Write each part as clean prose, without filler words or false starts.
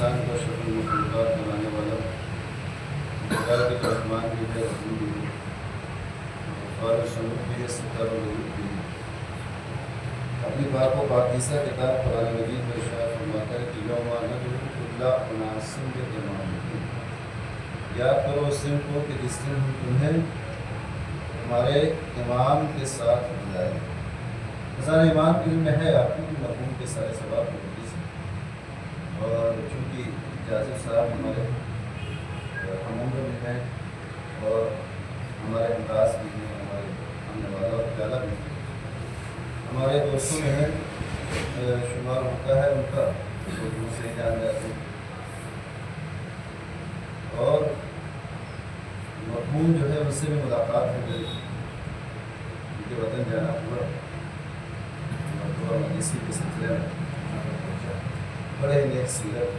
इंसान को अशरफुल मखलूक़ात बनाने वाला हिदायत रहमान भी है, रसूल भी है, गफ़ार शुनूब भी है, सत्तार वजूद भी है। अपनी पाक व पाकीज़ा किताब कुरान मजीद में इरशाद फरमाता है कि यौमा नदअू कुल्ला उनासिन बिइमामिहिम, याद करो उस दिन को कि जिस दिन हम तुम्हें तुम्हारे इमाम के साथ बुलाएं। ज़ाहिर इमाम के इल्म में है आपको कि मरहूम के सारे सवाब होती से, और चूँकि जाजिब साहब हमारे हम उम्र में हैं और हमारे हमदास भी हैं, हमारे हमने वाला और प्याला भी हैं, हमारे दोस्तों में है शुमार होता है उनका, तो दूसरे जान जाते हैं। और मरहूम जो है उससे भी मुलाकात हो गई, उनके वतन जाना हुआ, इसी के सिलसिले में बड़े नेक सीरत,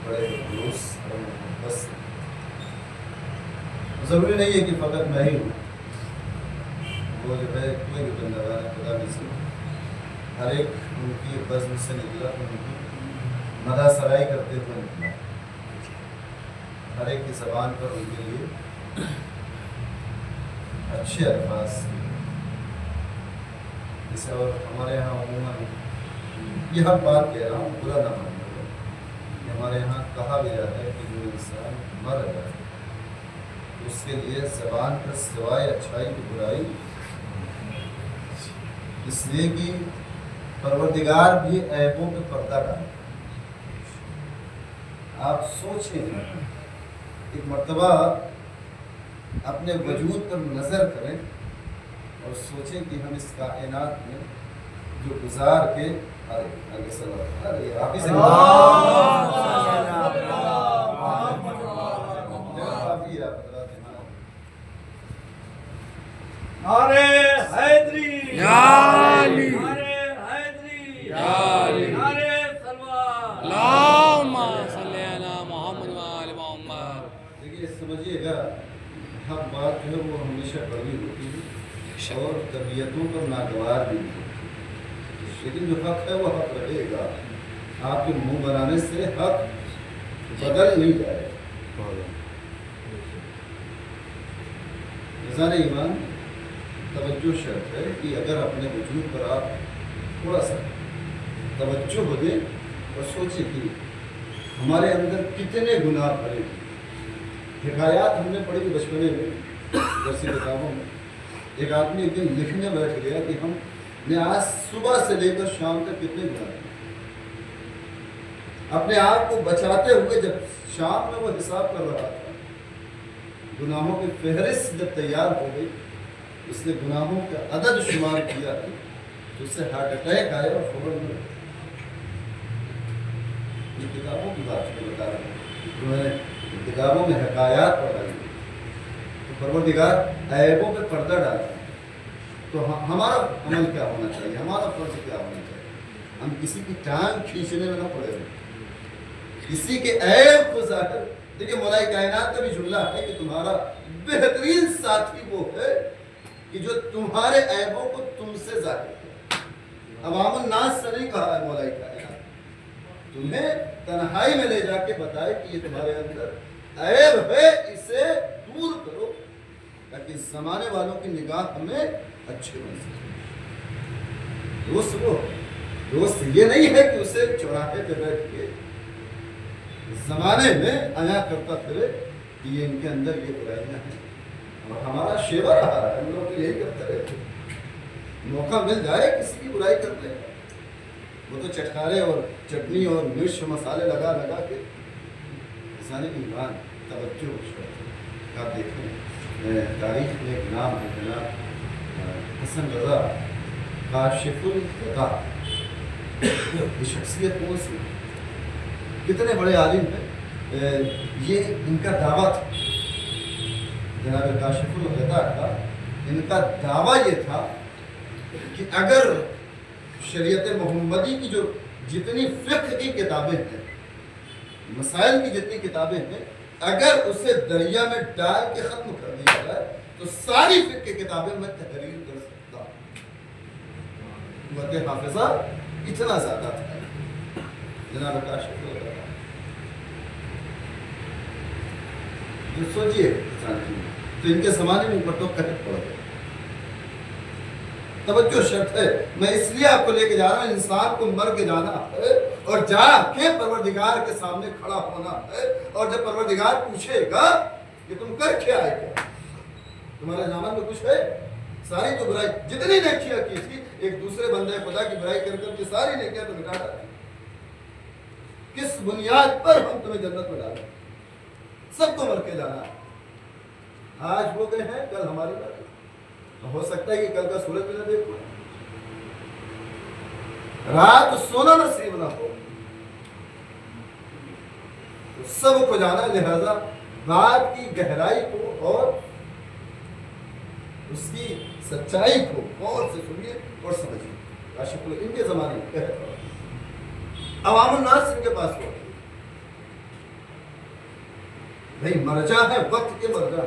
बड़े खलूस और मोहब्बत से। ज़रूरी नहीं है कि फ़कत मैं ही हूँ, वो जो है कोई भी बंदा खुदा में से हर एक उनकी बज़्म से निकला, उनकी मदा सराई करते हुए निकला, हर एक की ज़बान पर उनके लिए अच्छे अल्फाज जैसे। और हमारे यहाँ अमूमन ये हर बात कह रहा हूँ, बुरा ना मानना, कि हमारे यहाँ कहा भी जाता है कि जो इंसान मर जाए उसके लिए ज़बान पर सिवाय अच्छाई की बुराई, इसलिए कि परवरदिगार भी ऐबों पे पर्दा डाले। आप सोचें, एक मर्तबा अपने वजूद पर नज़र करें और सोचें कि हम इस कायनात में जो गुजार के नारे हैदरी या अली, नारे हैदरी या अली, नारे सलवार अल्लाहुम्मा सल्ली अला मुहम्मद व आले मुहम्मद। देखिए समझिएगा, हर बात जो है वो हमेशा कड़वी होती है और तबीयतों पर नागवार भी होती है, लेकिन जो हक है वो हक रहेगा। आपके मुंह बनाने से हक बदल नहीं जाएगा। निज़ान ईमान तवज्जो शर्त है कि अगर अपने वजूद पर आप थोड़ा सा तवज्जो हो दें और सोचें कि हमारे अंदर कितने गुनाह भरे हैं। हिकायात हमने पढ़ी बचपने में दरसी किताबों में, एक आदमी एक दिन लिखने बैठ गया कि हमने आज सुबह से लेकर शाम तक कितने गुनाह किए। अपने आप को बचाते हुए जब शाम में वो हिसाब कर रहा था, गुनाहों की फहरिस्त जब तैयार हो गई, उसने गुनाहों का अदद शुमार किया तो उससे हार्ट अटैक आया और खबर में इन किताबों की बात को बता रहा हूँ, जो मैंने किताबों में हकायात पढ़ाई तो परवरदिगार ऐबों पे पर्दा डाला। तो हमारा अमल क्या होना चाहिए, हमारा फर्ज क्या होना चाहिए? हम किसी की टांग खींचने में ना पड़े, किसी के ऐब को जाकर देखिए। मौलाई कायनात का भी जुमला है कि तुम्हारा बेहतरीन साथी वो है कि जो तुम्हारे ऐबों को तुमसे जाहिर करे। अवामुन नास से नहीं कहा है मौलाई कायनात, तुम्हें तन्हाई में ले जाके बताए कि ये तुम्हारे अंदर ऐब है, इसे दूर करो ताकि जमाने वालों की निगाह हमें अच्छे बन सके। दोस्त ये नहीं है कि उसे चौराहे पे बैठ के जमाने में आया करता फिरे कि ये इनके अंदर ये बुराइयां हैं। और हमारा शेवा रहा है, हम लोग तो यही करते रहते, मौका मिल जाए किसी की बुराई करते हैं वो तो चटकारे और चटनी और मिर्च मसाले लगा लगा के इंसानी ईमान तवज्जो। आप देखें तारीख में एक नाम है जनाब हसन रज़ा काशिफुल गता। ये शख्सियत कौन सी, कितने बड़े आलिम हैं। ये इनका दावा था जनाब काशिफुल गता का, इनका दावा ये था कि अगर शरीयत मोहम्मदी की जो जितनी फ़िक़्ह की किताबें हैं, मसाइल की जितनी किताबें हैं, अगर उसे दरिया में डाल के ख़त्म कर दिया जाए तो सारी फ़िक़्ह की किताबें मैं तहरीर कर सकता हूँ। हाफ़िज़ा इतना ज़्यादा था जनाब काशिफुल गता। जो सोचिए तो इनके ज़माने में ऊपर तो कहत पड़ गया। तवज्जो शर्त है, मैं इसलिए आपको लेके जा रहा हूँ, इंसान को मर के जाना है और जाके परवरदिगार के सामने खड़ा होना है। और जब परवरदिगार पूछेगा कि तुम कर क्या आए, क्या तुम्हारे दामन में कुछ है? सारी तो बुराई जितनी नेकियां की थी, एक दूसरे बंदे खुदा की बुराई कर करके सारी नेकियां तो मिटा डाली। किस बुनियाद पर हम तुम्हें जन्नत में डालें? सबको मर के जाना है। आज वो गए हैं, कल हमारी बात। हो सकता है कि कल का सूरज भी न देख पाए, रात सोना नसीब ना हो, तो सबको जाना। लिहाजा बात की गहराई को और उसकी सच्चाई को गौर से सुनिए और समझिए। आशिकुल इनके जमाने में अवामुन नास इनके पास हो, भाई मरजा है, वक्त के मरजा।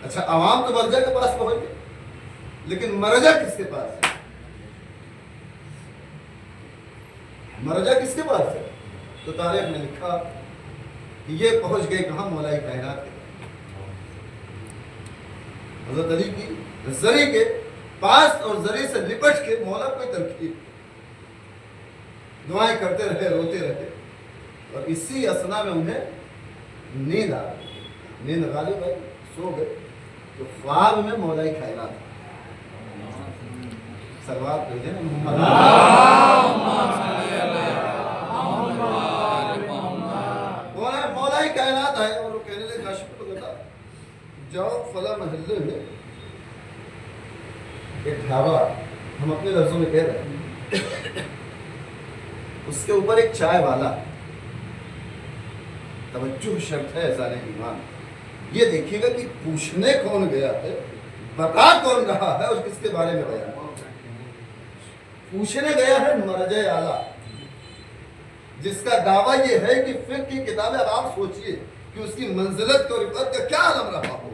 अच्छा, अवाम तो मरजा के पास पहुंच गए, लेकिन मरजा किसके पास है? मरजा किसके पास है? तो तारीख में लिखा कि ये पहुंच गए कहां? मौलाई कायनात के हज़रत अली की जरी के पास और जरी से लिपट के मौला कोई तरकीब, दुआएं करते रहे, रोते रहे, और इसी असना में उन्हें नींद आ गई। नींद गालिब आई, सो गए, तो ख्वाब में मौलाई कायनात सलवात भेजे ना मोहम्मद, मौलाई कायनात आए और वो कहने लगे काशिफ को बता, जाओ फला महल्ले में एक ढाबा, हम अपने लफ्जों में कह रहे हैं, उसके ऊपर एक चाय वाला। तवज्जो शर्त है ज़ाने ईमान, ये देखिएगा कि पूछने कौन गया है, बता कौन रहा है और किसके बारे में बयान। पूछने गया है मरजे आला, जिसका दावा ये है कि फिक्र की किताबें, अब आप सोचिए कि उसकी मंजिलत और रिफत का क्या आलम रहा हो।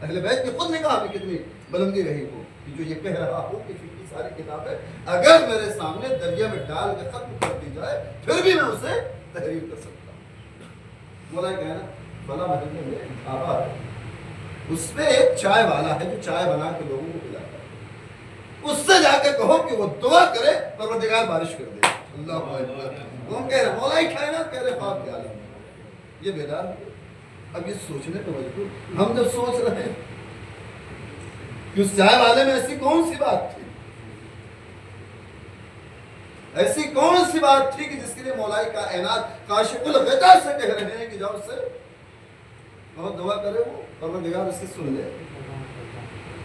अहले बैत की खुद निगाह में कितनी बुलंदी रही हो कि जो ये कह रहा हो कि फिक्र की सारी किताबें अगर मेरे सामने दरिया में डाल के खत्म कर दी जाए, फिर भी मैं उसे तहरीर कर सकता हूँ। बोला कहना फला महल्ले में ढाबा है, उसमें एक चाय वाला है जो चाय बना के लोगों को पिलाता है, उससे जाके कहो कि वो दुआ करे परवरदिगार बारिश कर दे। अल्लाह अकबर। वो कह रहे मौला कायनात कह रहे ख्वाब के आलम, ये बेदार हो। अब ये सोचने पे मजबूर हम जब सोच रहे हैं कि उस चाय वाले में ऐसी कौन सी बात थी, ऐसी कौन सी बात थी कि जिसके लिए मौलाई कायनात काशिफुल ग़िता से कह रहे हैं कि जाओ उससे बहुत दुआ करे, वो परवरदिगार उसकी सुन ले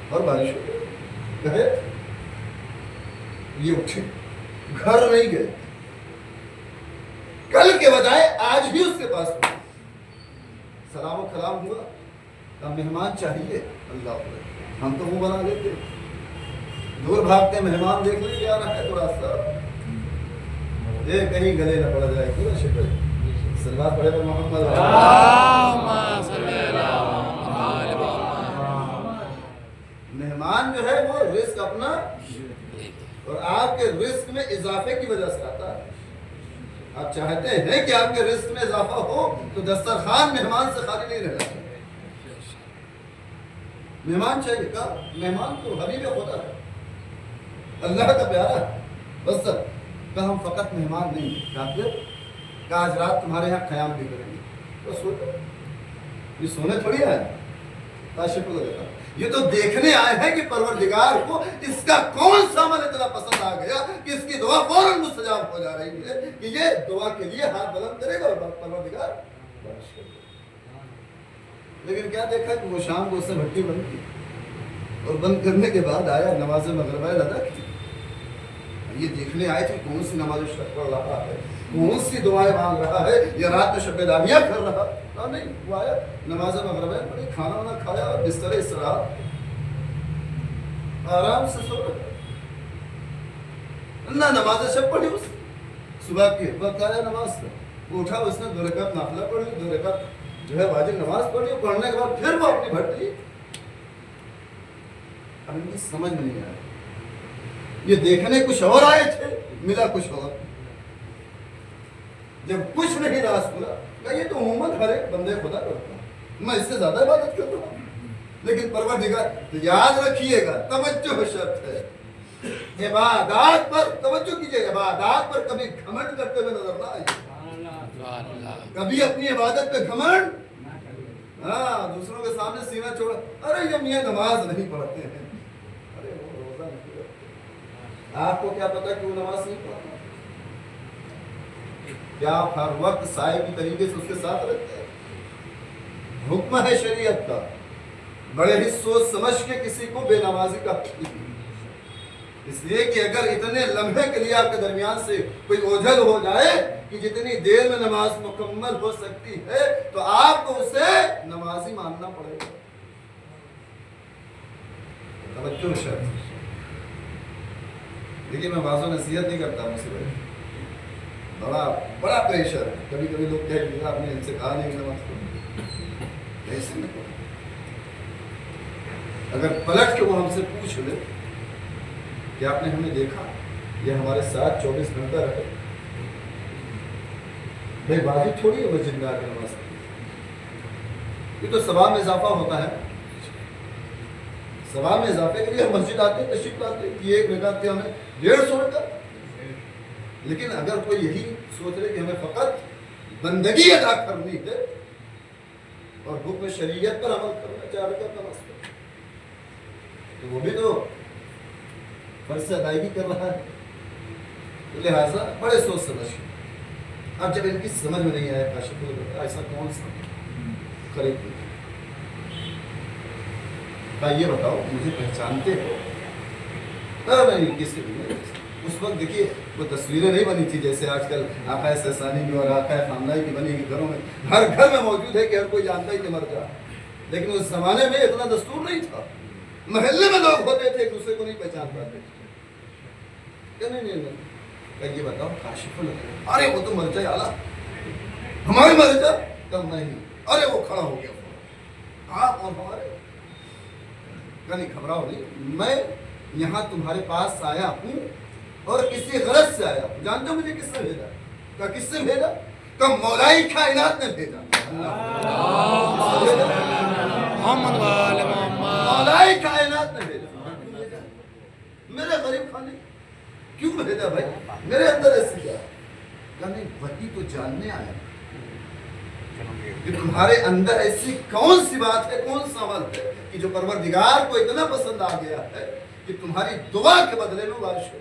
और बारिश हो गए। ये उठे, घर नहीं गए, कल के बजाय आज भी उसके पास पहुंचे, सलाम और कलाम हुआ, कहा मेहमान चाहिए। अल्लाह, हम तो मुंह बना लेते, दूर भागते, मेहमान देख ले क्या रहा है तो रास्ता, ये कहीं गले न पड़ जाए। क्यों शिक्र सलवात पढ़े पर मोहम्मद। मेहमान जो है वो रिस्क अपना और आपके रिस्क में इजाफे की वजह से आता है। आप चाहते हैं कि आपके रिस्क में इजाफा हो तो दस्तरखान मेहमान से खाली नहीं रहना चाहिए। मेहमान चाहिए का, मेहमान तो हबीब खुदा है, अल्लाह का प्यारा है। बस का हम फकत मेहमान नहीं का आज रात तुम्हारे यहाँ क़याम भी करेंगे, तो सोचो ये सोने थोड़ी आए, काशिफ को लगता ये तो देखने आए हैं कि परवरदिगार को इसका कौन सा अमल इतना पसंद आ गया कि इसकी दुआ फौरन मुस्तजाब हो जा रही है कि ये दुआ के लिए हाथ बुलंद करेगा और परवरदिगार बारिश करेगा। लेकिन क्या देखा कि वो शाम को उससे भट्टी बंद की और बंद करने के बाद आया, नमाज मगरिब अदा की। ये देखने आए थे कौन सी नमाज पढ़ रहा है, कौन सी दुआएं मांग रहा है, या रात में शबेदारियां कर रहा है। नहीं, वो आया नमाज मगरिब पढ़ी, खाना वाना खाया और बिस्तर इसरा आराम से सो रहा ना। नमाज शब पढ़ी उसने, सुबह की वक्त आया नमाज से, उठा उसने 2 रकात नाफिला पढ़ ली, 2 रकात जो है वाजिब नमाज पढ़ ली। पढ़ने के बाद फिर वो अपनी भट्टी। अब इनकी समझ में नहीं आया, ये देखने कुछ और आए थे, मिला कुछ और। जब कुछ नहीं रास मिला, ये तो उम्मत हर एक बंदे खुदा करता है। मैं इससे ज्यादा इबादत कर रहा हूँ। लेकिन परवरदिगार, तो याद रखिएगा, तवज्जो शर्त है। इबादत पर तवज्जो कीजिए, इबादत पर कभी घमंड करते हुए नजर ना आइए। कभी अपनी इबादत पे घमंड, हाँ, दूसरों के सामने सीना छोड़ा, अरे ये मियां नमाज नहीं पढ़ते हैं, अरे वो रोजा नहीं रखते। आपको क्या पता कि वो नमाज नहीं पढ़ता? क्या आप हर वक्त साहिब की तरीके से उसके साथ रहते हैं? हुक्म है शरीयत का, बड़े ही सोच समझ के किसी को बेनमाजी का हुक्म नहीं। इसलिए कि अगर इतने लम्हे के लिए आपके दरमियान से कोई ओझल हो जाए कि जितनी देर में नमाज मुकम्मल हो सकती है, तो आपको उसे नमाजी मानना पड़ेगा। तवज्जो शर्त। देखिए, मैं वाज़ो नसीहत नहीं करता मुझसे भाई, बड़ा प्रेशर है। कभी कभी लोग कहते हैं आपने इनसे कहा नहीं नमाज पढ़ो, ऐसे नहीं पढ़ो। अगर पलट के वो हमसे पूछ ले कि आपने हमें देखा, ये हमारे साथ 24 घंटा रहे, भाई वाजिब थोड़ी है मस्जिद में आकर नमाज पढ़ना। ये तो सवाब में इजाफा होता है। सवाब में इजाफे के लिए हम मस्जिद आते हैं, तशरीफ लाते हैं कि एक रकात के हमें 150 रकात। लेकिन अगर कोई यही सोच रहे कि हमें फकत बंदगी अदा करनी है और हुक्म शरीयत पर अमल करना, 4 रकात नमाज पढ़ना, तो वो भी तो फर्ज से अदायगी कर रहा है। तो लिहाजा बड़े सोच समझ के, अब जब इनकी समझ में नहीं आया काशिफ, ऐसा कौन सा खरीद, ये बताओ मुझे पहचानते हो? नहीं, किसी भी नहीं। उस वक्त देखिए वो तस्वीरें नहीं बनी थी जैसे आजकल आकाए ससानी की और आकाए खानदाई की बनी कि घरों में हर घर में मौजूद है कि हर कोई जानता ही कि मर जा। लेकिन उस जमाने में इतना दस्तूर नहीं था। महल्ले में लोग होते थे, एक दूसरे को नहीं पहचान पाते। क्या नहीं, ये बताओ काशिफ, अरे वो तो मर जाए आला, हमारी मर जा कम नहीं, अरे वो खड़ा हो गया, आप और हमारे, नहीं घबराओ नहीं, मैं यहाँ तुम्हारे पास आया हूँ और किसी गरज से आया हूँ। जानते हो मुझे किसने भेजा? क्या किससे भेजा? तो मौलाई कायनात ने भेजा। मौलाई कायनात ने भेजा। मेरे गरीब खाने क्यों भेजा भाई? मेरे अंदर ऐसी क्या? नहीं, वही तो जानने आया कि तुम्हारे अंदर ऐसी कौन सी बात है, कौन सा अमल है कि जो परवरदिगार को इतना पसंद आ गया है कि तुम्हारी दुआ के बदले में बारिश हो।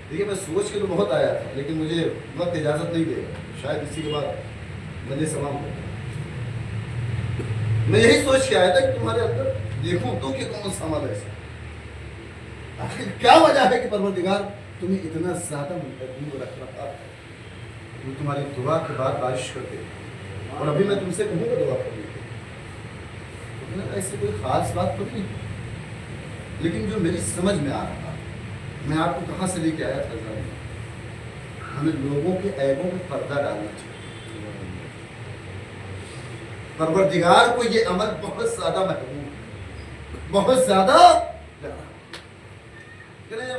देखिए, मैं सोच के तो बहुत आया था, लेकिन मुझे वक्त इजाजत नहीं देगा, शायद इसी के बाद मजे समाप्त हो। मैं यही सोच के आया था कि तुम्हारे अंदर देखूं तो कि कौन सा अमल ऐसा, आखिर क्या वजह है कि परवरदिगार तुम्हें इतना ज्यादा मुंतज़िर रख रहा है। वो तुम्हारी दुआ के बाद बारिश करते हैं। और अभी मैं तुमसे कहूँगा दुआ करने के, तो ऐसी कोई खास बात तो नहीं, लेकिन जो मेरी समझ में आ रहा, मैं आपको कहाँ से लेके आया था, हमें लोगों के ऐबों में पर्दा डालना चाहिए। परवरदिगार को ये अमल बहुत ज्यादा महबूब, बहुत ज्यादा।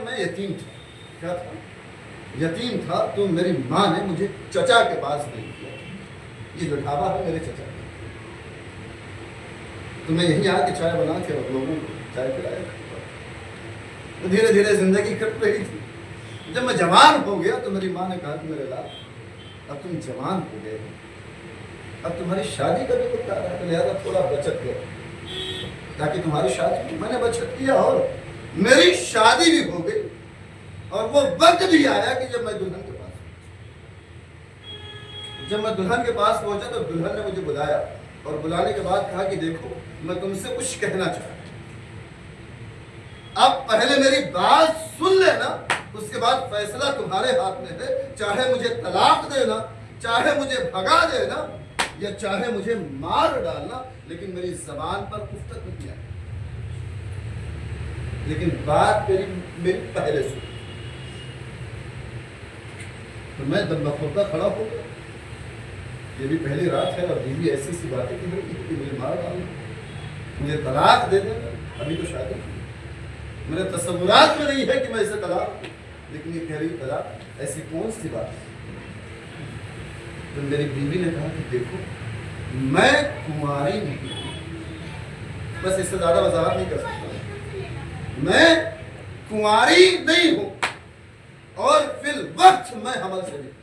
मैं यतीम था, क्या था? यतीम था, तो मेरी माँ ने मुझे चचा के पास नहीं किया। ये जो ढाबा है मेरे चचा का, तो मैं यहीं आके चाय बना के लोगों को चाय पिलाया। तो धीरे धीरे जिंदगी कट रही थी। जब मैं जवान हो गया तो मेरी माँ ने कहा कि मेरे लाल, अब तुम जवान हो गए, अब तुम्हारी शादी का भी कुछ आ रहा है, तो लिहाजा थोड़ा बचत करो ताकि तुम्हारी शादी। मैंने बचत किया और मेरी शादी भी हो गई। और वो वक्त भी आया कि जब मैं दुल्हन के पास पहुंचा तो दुल्हन ने मुझे बुलाया और बुलाने के बाद कहा कि देखो, मैं तुमसे कुछ कहना चाहता हूं। अब पहले मेरी बात सुन लेना, उसके बाद फैसला तुम्हारे हाथ में है। चाहे मुझे तलाक देना, चाहे मुझे भगा देना, या चाहे मुझे मार डालना, लेकिन मेरी जबान पर गुफ्तगू नहीं आए। लेकिन बात मेरी पहले सुन। तो मैं दम बखौता खड़ा हो गया। ये भी पहली रात है और बीवी ऐसी सी बातें की कि मुझे मार डालना, मुझे तलाक दे देना। अभी तो शादी मेरे तस्वुरात में नहीं है कि मैं इसे तलाक, लेकिन ये कह रही तलाक, ऐसी कौन सी बात है? تو میری بیوی نے کہا کہ دیکھو میں کماری نہیں ہوں، بس اس سے زیادہ وضاحت نہیں کر سکتا، میں کماری نہیں ہوں اور فی الوقت میں حمل سے نہیں ہوں۔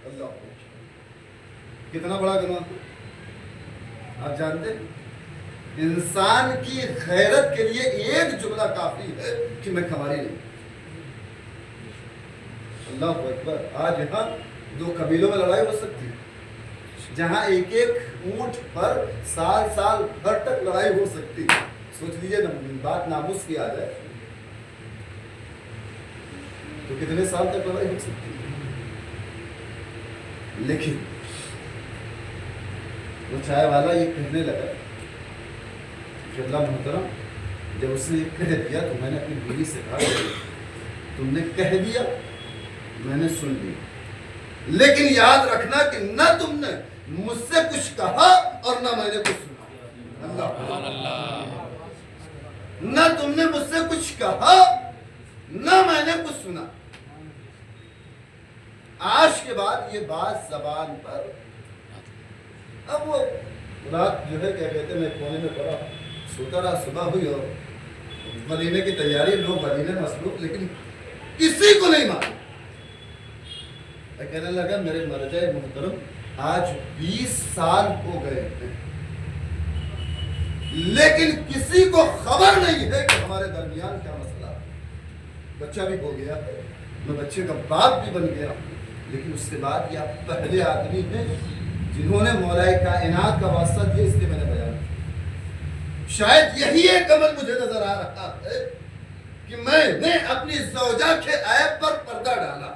اللہ کتنا بڑا گناہ! آپ جانتے ہیں انسان کی غیرت کے لیے ایک جملہ کافی ہے کہ میں کماری نہیں ہوں۔ اللہ اکبر! آج یہاں دو قبیلوں میں لڑائی ہو سکتی ہے، جہاں ایک ایک اونٹ پر سال سال بھر تک لڑائی ہو سکتی ہے۔ سوچ لیجئے بات ناموس کی آ جائے تو کتنے سال تک لڑائی ہو سکتی ہے۔ لیکن وہ چائے والا یہ کہنے لگا کہ اللہ محترم جب اس نے یہ کہہ دیا تو میں نے اپنی بیوی سے کہا تم نے کہہ دیا میں نے سن لیا، لیکن یاد رکھنا کہ نہ تم نے مجھ سے کچھ کہا اور نہ میں نے کچھ سنا۔ اللہ نہ تم نے مجھ سے کچھ کہا نہ میں نے کچھ سنا۔ آج کے بعد یہ بات زبان پر، اب وہ رات جو ہے کیا کہتے ہیں میں کونے میں پڑا سوتا رہا، صبح ہوئی اور ولیمے کی تیاری، لوگ ولیمے مصروف، لیکن کسی کو نہیں مانا۔ کہنے لگا میرے مرجع محترم آج 20 سال ہو گئے ہیں لیکن کسی کو خبر نہیں ہے کہ ہمارے درمیان کیا مسئلہ ہے۔ بچہ بھی ہو گیا، میں بچے کا باپ بھی بن گیا، لیکن اس کے بعد یہ آپ پہلے آدمی ہیں جنہوں نے مولا کائنات کا واسطہ دیا، اس لیے میں نے بیان کیا۔ شاید یہی ایک عمل مجھے نظر آ رہا ہے کہ میں نے اپنی زوجہ کے عیب پر پردہ ڈالا۔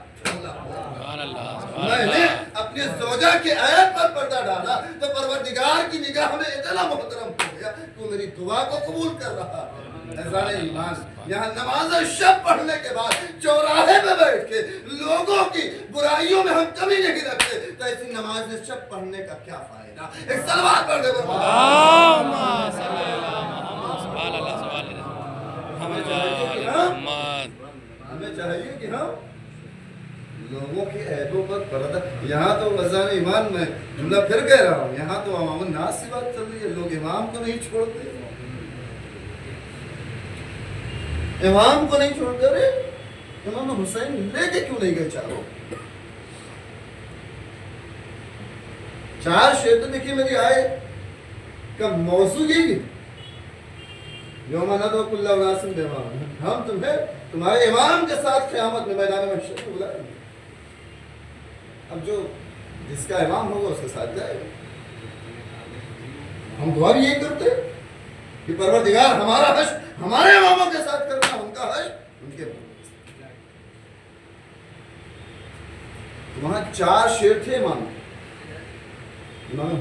میں نے اپنی زوجہ کے عیب پر پردہ ڈالا تو پروردگار کی نگاہ میں اتنا محترم ہو گیا کہ وہ میری دعا کو قبول کر رہا ہے۔ عزیزان ایمان، یہاں نماز شب پڑھنے کے بعد چوراہے میں بیٹھ کے لوگوں کی برائیوں میں ہم کمی نہیں رکھتے تو ایسی نماز شب پڑھنے کا کیا فائدہ؟ ایک صلوات پڑھ دے ہمیں چاہیے کہ ہم لوگوں کے عیبوں پر پردہ، یہاں تو عزیزان ایمان میں جملہ پھر کہہ رہا ہوں، یہاں تو عوام الناس سے بات چل رہی ہے، لوگ امام کو نہیں چھوڑتے، امام کو نہیں چھوڑتے۔ رہے امام حسین لے کے کیوں نہیں گئے چاروں؟ 4 شعر تو دیکھیے میری آئے کا موضوع یہی ہے، یوم ندعو کل اناس بامامہم، ہم تمہیں تمہارے امام کے ساتھ قیامت میں میدان محشر میں بلائیں گے۔ اب جو جس کا امام ہوگا اس کے ساتھ جائے گا۔ ہم دعا بھی یہی کرتے ہیں کہ پروردگار ہمارا حشر ہمارے اماموں کے ساتھ کرنا، ان کا حشر ان کے اماموں کے ساتھ۔ تو وہاں 4 شعر تھے امام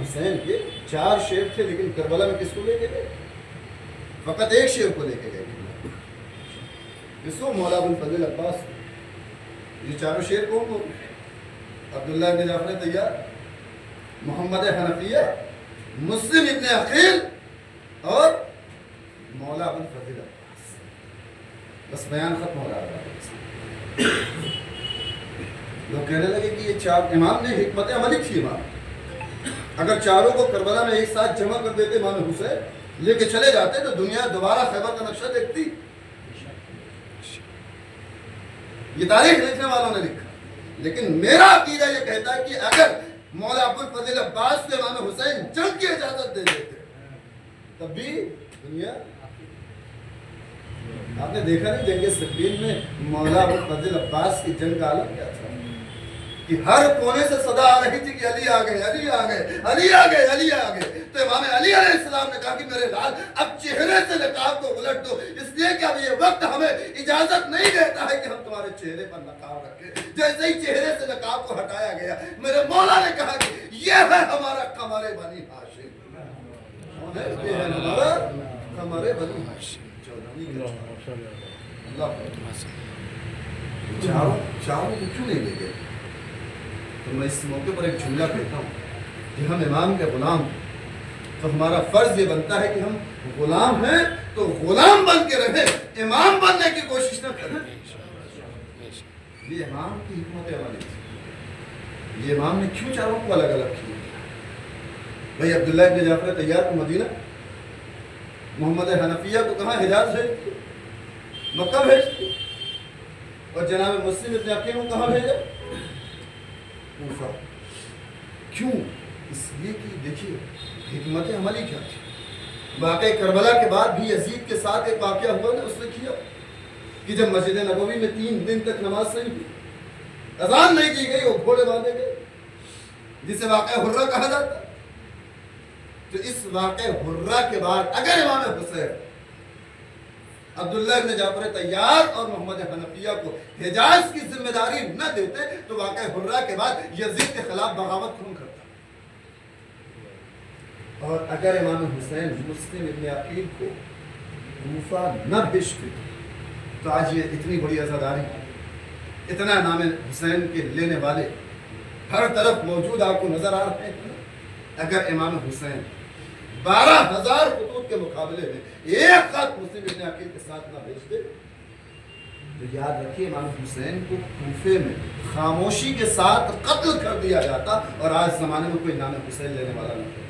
حسین کے 4 شعر تھے، لیکن کربلا میں کس کو لے کے گئے؟ فقط ایک شعر کو لے کے گئے، جس کو مولا بن فضل عباس۔ یہ 4 شعر کون کو؟ عبداللہ بن جعفر طیار، محمد حنفیہ، مسلم ابن عقیل اور مولا بن فضل عباس۔ بس بیان ختم ہو رہا ہے۔ لوگ کہنے لگے کہ یہ 4 امام نے حکمت عملی تھی امام، اگر چاروں کو کربلا میں ایک ساتھ جمع کر دیتے امام حسین لے کے چلے جاتے تو دنیا دوبارہ خیبر کا نقشہ دیکھتی۔ یہ تاریخ لکھنے والوں نے لکھا، لیکن میرا عقیدہ یہ کہتا ہے کہ اگر مولا ابو الفضل عباس کو امام حسین جنگ کی اجازت دے دیتے تب بھی دنیا، آپ نے دیکھا نہیں جنگ صفین میں مولا ابو الفضل عباس کی جنگ کا عالم کیا تھا کہ ہر کونے سے صدا آ رہی تھی کہ علی آ گئے، علی آ گئے، علی آ گئے، علی آ گئے۔ تو امام علی علیہ السلام نے کہا کہ میرے لال اب چہرے سے نقاب کو الٹ دو، اس لیے کہ اب یہ وقت ہمیں اجازت نہیں دیتا ہے کہ ہم تمہارے چہرے پر نقاب رکھیں۔ جیسے ہی چہرے سے نقاب کو ہٹایا گیا میرے مولا نے کہا کہ یہ ہے ہمارا قمر بنی ہاشم، یہ ہے ہمارا قمر بنی ہاشم۔ اللہ چاروں کو کیوں نہیں لے گئے؟ تو میں اس موقع پر ایک جملہ کہتا ہوں کہ ہم امام کے غلام ہیں، تو ہمارا فرض یہ بنتا ہے کہ ہم غلام ہیں تو غلام بن کے رہیں، امام بننے کی کوشش نہ کریں۔ یہ امام کی حکمت عملی تھی، یہ امام نے کیوں چاروں کو الگ الگ کیا؟ بھائی عبداللہ ابن جعفر طیار کو مدینہ، محمد حنفیہ کو کہاں؟ حجاز بھیج دیا، مکہ بھیج دیا، اور جناب مسلم ابن عقیل کو کہاں بھیجا؟ کوفہ۔ کیوں؟ اس لیے کہ دیکھیے حکمت عملی کیا تھی۔ واقعہ کربلا کے بعد بھی یزید کے ساتھ ایک واقعہ ہوا نا، اس نے کیا کہ جب مسجد نبوی میں 3 دن تک نماز نہیں ہوئی، اذان نہیں کی گئی، وہ گھوڑے باندھے گئے، جسے واقعہ حرہ کہا جاتا ہے۔ تو اس واقعہ حرہ کے بعد اگر امام حسین عبداللہ ابن جعفر طیار اور محمد حنفیہ کو حجاز کی ذمہ داری نہ دیتے تو واقعہ حرہ کے بعد یزید کے خلاف بغاوت کون کرتا؟ اور اگر امام حسین مسلم ابن عقیل کو کوفہ نہ بھیجتے تو آج یہ اتنی بڑی عزاداری، اتنا نام حسین کے لینے والے ہر طرف موجود آپ کو نظر آ رہے ہیں۔ اگر امام حسین 12,000 خطوط کے مقابلے میں ایک خط مسلم ابن عقیل کے ساتھ نہ بھیجتے تو یاد رکھیے امام حسین کو کوفے میں خاموشی کے ساتھ قتل کر دیا جاتا، اور آج زمانے میں کوئی نام حسین لینے والا نہ ہوتا۔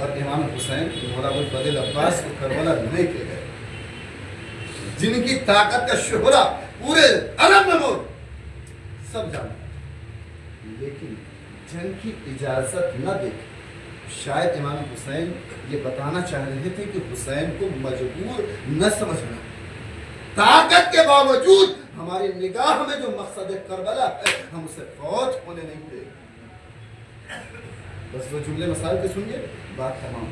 اور امام حسین مولا ابوالفضل عباس کو کربلا لے کے گئے، جن کی طاقت کا شہرہ پورے عالم میں موجود، سب جانتے، لیکن جنگ کی اجازت نہ دے کے شاید امام حسین یہ بتانا چاہ رہے تھے کہ حسین کو مجبور نہ سمجھنا، طاقت کے باوجود ہماری نگاہ میں جو مقصد کربلا ہے ہم اسے فوت ہونے نہیں دیں گے۔ بس وہ جملے مسائل کے سنیے، بات تمام۔